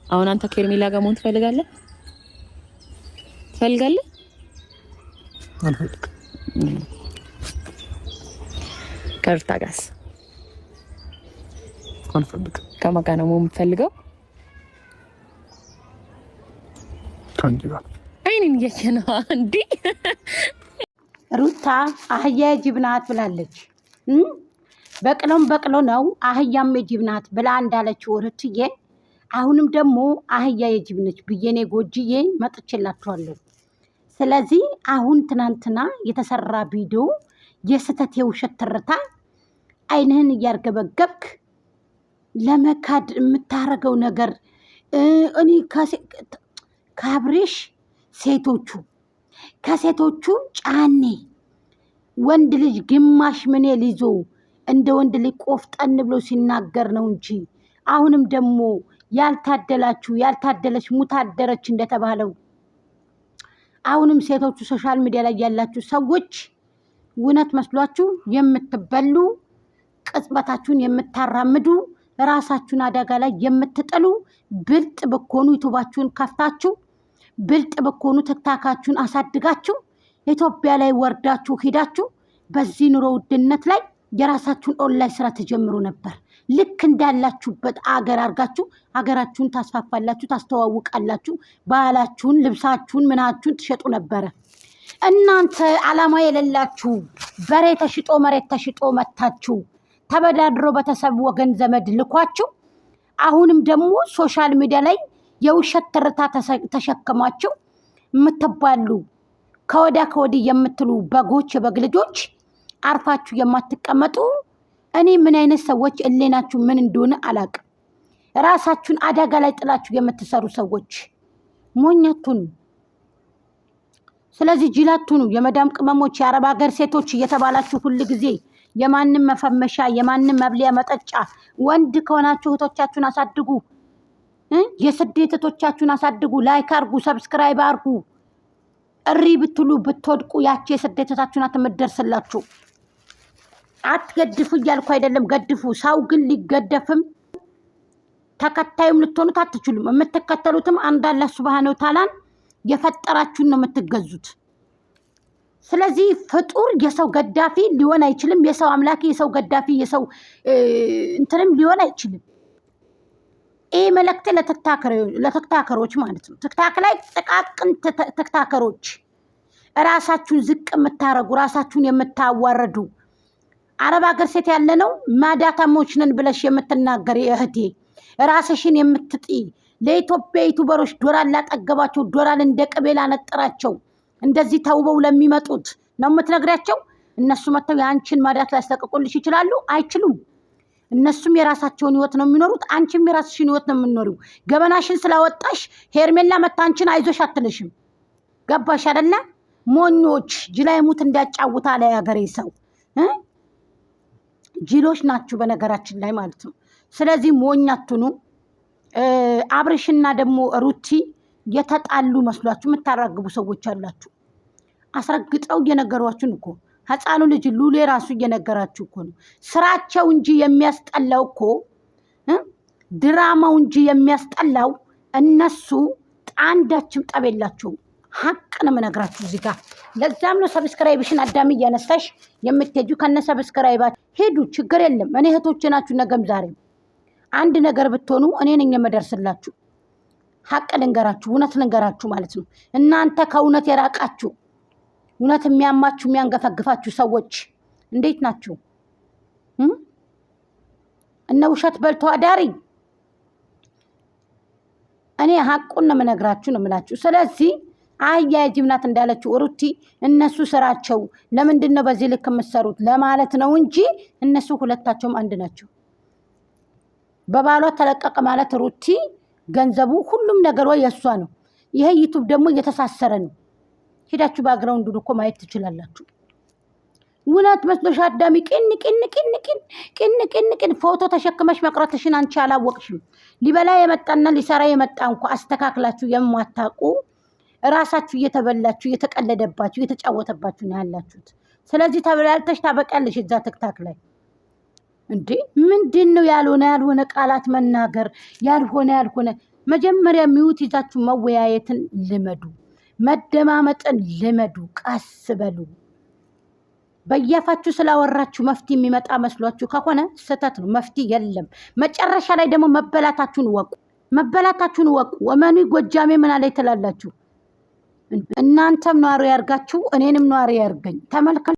አሁን አንተ ከኤርሜላ ጋር መሆን ትፈልጋለህ? አልፈልግም። ከሩታ ጋርስ? አልፈልግም። ከማን ጋር ነው የምትፈልገው? ከአንቺ ጋር። አይኔን እያየ ነው እንዴ? ሩታ አህያ የጅብ ናት ብላለች። በቅሎ ነው አህያም የጅብ ናት ብላ እንዳለችው ሩትዬ፣ አሁንም ደግሞ አህያ የጅብ ነች ብዬ እኔ ጎጅዬ መጥቼላችኋለሁ። ስለዚህ አሁን ትናንትና የተሰራ ቪዲዮ የስተት የውሸት ትርታ አይንህን እያርገበገብክ ለመካድ የምታረገው ነገር እኔ ካብሬሽ ከሴቶቹ ጫኔ ወንድ ልጅ ግማሽ ምኔል ይዞ እንደ ወንድ ልጅ ቆፍጠን ብሎ ሲናገር ነው እንጂ አሁንም ደግሞ ያልታደለች ሙታደረች እንደተባለው አሁንም ሴቶቹ ሶሻል ሚዲያ ላይ ያላችሁ ሰዎች እውነት መስሏችሁ የምትበሉ ቅጽበታችሁን የምታራምዱ ራሳችሁን አደጋ ላይ የምትጥሉ ብልጥ በኮኑ ዩቱባችሁን ከፍታችሁ ብልጥ በኮኑ ትክታካችሁን አሳድጋችሁ ኢትዮጵያ ላይ ወርዳችሁ ሄዳችሁ በዚህ ኑሮ ውድነት ላይ የራሳችሁን ኦንላይን ስራ ተጀምሩ ነበር። ልክ እንዳላችሁበት አገር አርጋችሁ አገራችሁን ታስፋፋላችሁ፣ ታስተዋውቃላችሁ፣ ባህላችሁን፣ ልብሳችሁን፣ ምናችሁን ትሸጡ ነበረ። እናንተ አላማ የሌላችሁ በሬ ተሽጦ መሬት ተሽጦ መታችሁ ተበዳድሮ ቤተሰብ ወገን ዘመድ ልኳችሁ አሁንም ደግሞ ሶሻል ሚዲያ ላይ የውሸት ትርታ ተሸክማችሁ የምትባሉ ከወዲህ የምትሉ በጎች የበግ ልጆች አርፋችሁ የማትቀመጡ እኔ ምን አይነት ሰዎች እሌናችሁ ምን እንደሆነ አላቅም። ራሳችሁን አደጋ ላይ ጥላችሁ የምትሰሩ ሰዎች ሞኛቱኑ። ስለዚህ ጅላቱኑ የመዳም ቅመሞች የአረብ ሀገር ሴቶች እየተባላችሁ ሁሉ ጊዜ የማንም መፈመሻ የማንም መብሊያ መጠጫ ወንድ ከሆናችሁ እህቶቻችሁን አሳድጉ። የስደት እህቶቻችሁን አሳድጉ። ላይክ አርጉ፣ ሰብስክራይብ አርጉ። እሪ ብትሉ ብትወድቁ ያቺ የስደት እህታችሁን አትመደርስላችሁ። አትገድፉ እያልኩ አይደለም፣ ገድፉ። ሰው ግን ሊገደፍም ተከታዩም ልትሆኑት አትችሉም። የምትከተሉትም አንድ አላህ ሱብሃነሁ ወተዓላን የፈጠራችሁን ነው የምትገዙት። ስለዚህ ፍጡር የሰው ገዳፊ ሊሆን አይችልም። የሰው አምላኪ የሰው ገዳፊ የሰው እንትንም ሊሆን አይችልም። ይህ መልእክት ለተክታከሮች ማለት ነው። ትክታክ ላይ ጥቃቅን ተክታከሮች ራሳችሁን ዝቅ የምታረጉ ራሳችሁን የምታዋረዱ አረብ ሀገር ሴት ያለ ነው ማዳታሞች ነን ብለሽ የምትናገር እህቴ ራስሽን የምትጢ ለኢትዮጵያ ዩቱበሮች ዶላር ላጠገባቸው ዶላር እንደ ቅቤ ላነጠራቸው እንደዚህ ተውበው ለሚመጡት ነው የምትነግሪያቸው። እነሱ መጥተው የአንቺን ማዳት ሊያስለቅቁልሽ ይችላሉ? አይችሉም። እነሱም የራሳቸውን ህይወት ነው የሚኖሩት፣ አንቺም የራስሽን ህይወት ነው የምትኖሪው። ገበናሽን ስላወጣሽ ሄርሜላ መታ አንቺን አይዞሽ አትልሽም። ገባሽ አይደለ? ሞኞች ጅላይ ሙት እንዳጫውታ ላይ ሀገሬ ሰው ጅሎች ናችሁ በነገራችን ላይ ማለት ነው። ስለዚህ ሞኝ አትኑ። አብርሽና ደግሞ ሩቲ የተጣሉ መስሏችሁ የምታራግቡ ሰዎች አላችሁ። አስረግጠው እየነገሯችሁን እኮ ህፃኑ ልጅ ሉሌ ራሱ እየነገራችሁ እኮ ነው። ስራቸው እንጂ የሚያስጠላው እኮ ድራማው እንጂ የሚያስጠላው እነሱ አንዳችም ጠብ የላቸውም። ሀቅ ነው የምነግራችሁ እዚህ ጋር። ለዛም ነው ሰብስክራይብሽን አዳሚ እያነሳሽ የምትሄጁ። ከነ ሰብስክራይባችሁ ሄዱ፣ ችግር የለም። እኔ እህቶቼ ናችሁ። ነገም ዛሬም አንድ ነገር ብትሆኑ እኔ ነኝ የምደርስላችሁ። ሀቅ ልንገራችሁ፣ እውነት ልንገራችሁ ማለት ነው። እናንተ ከእውነት የራቃችሁ እውነት የሚያማችሁ የሚያንገፈግፋችሁ ሰዎች እንዴት ናችሁ? እነ ውሸት በልቶ አዳሪ። እኔ ሀቁን ነው የምነግራችሁ ነው የምላችሁ። ስለዚህ አህያ የጅብ ናት እንዳለችው ሩቲ እነሱ ስራቸው ለምንድን ነው በዚህ ልክ የምትሰሩት ለማለት ነው እንጂ እነሱ ሁለታቸውም አንድ ናቸው። በባሏ ተለቀቀ ማለት ሩቲ ገንዘቡ ሁሉም ነገሯ የእሷ ነው። ይሄ ዩቱብ ደግሞ እየተሳሰረ ነው። ሄዳችሁ ባግራውንዱን እኮ ማየት ትችላላችሁ። እውነት መስሎሽ አዳሚ ቅን ፎቶ ተሸክመሽ መቅረትሽን አንቺ አላወቅሽም። ሊበላ የመጣና ሊሰራ የመጣ እንኳ አስተካክላችሁ የማታውቁ ራሳችሁ እየተበላችሁ እየተቀለደባችሁ እየተጫወተባችሁ ነው ያላችሁት። ስለዚህ ተበላልተሽ ታበቃለሽ እዛ ትክታክ ላይ እንዴ። ምንድን ነው ያልሆነ ቃላት መናገር? ያልሆነ መጀመሪያ ሚውት ይዛችሁ መወያየትን ልመዱ፣ መደማመጥን ልመዱ። ቀስ በሉ። በያፋችሁ ስላወራችሁ መፍትሄ የሚመጣ መስሏችሁ ከሆነ ስህተት ነው። መፍትሄ የለም። መጨረሻ ላይ ደግሞ መበላታችሁን ወቁ፣ መበላታችሁን ወቁ። ወመኑ ጎጃሜ ምን አለ ትላላችሁ? እናንተም ኗሪ ያርጋችሁ፣ እኔንም ኗሪ ያርገኝ። ተመልከቱ።